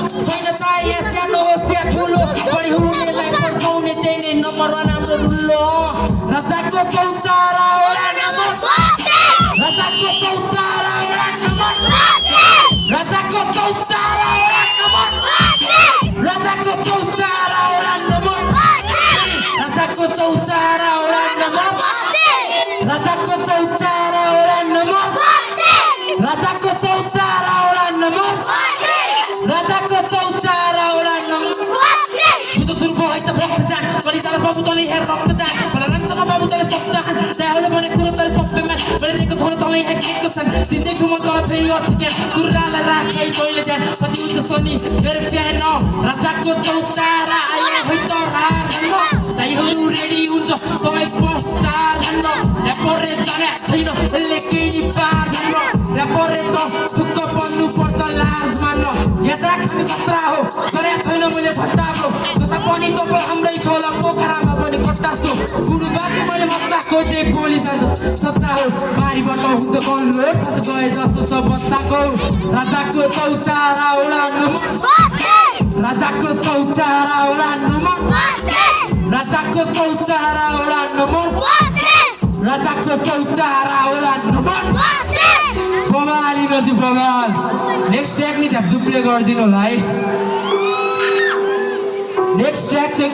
छैन चाहे सानो होस् या ठुलो बढी हुनेलाई पठाउने त्यही नै नम्बर 1 हाम्रो रुलो राजाको चौतारा वडा नम्बर 32 राजाको चौतारा वडा नम्बर 32 राजाको चौतारा वडा नम्बर 32 राजाको चौतारा वडा नम्बर 32 राजाको चौतारा वडा नम्बर 32 राजाको चौतारा वडा नम्बर 32 राजाको चौतारा वडा नम्बर 32 राजाको चौतारा वडा number 32 Itu suruh bawa kita berkesan Balik dalam babu tali her rock kesan Balaran sama babu tali sok tahan Dah hula balik kurang tali sok pemen Balik ikut hula tali hek kesan Tindik cuma kalau period tiket Turun lara kai toilet jan Pati utus tani Verify no Rasaku tautara Ayah hitor hano Dai hulu ready unjo Tolai postal hano Rapore jane छैन लेकिन बार हनो Rapore to Sukka Pannu पर्छ लाज मान्नु यता हामी खतरा हो गरे छैन मैले भट्टाको जता पनि त हाम्रै छोला पोखरामा पनि कट्टासो गुरु बाजे मैले मच्चाको जे गोली जान्छ सच्चा हो बारीबाट हुन्छ गल्लो साथ गए जस्तो छ बच्चाको राजाको चौतारा उडान राजाको चौतारा उडान राजाको चौतारा उडान राजाको चौतारा उडान बवाल इनजी बवाल नेक्स्ट ट्र्याक नि झ्याप प्ले गरिदिनु होला है नेक्स्ट ट्र्याक चाहिँ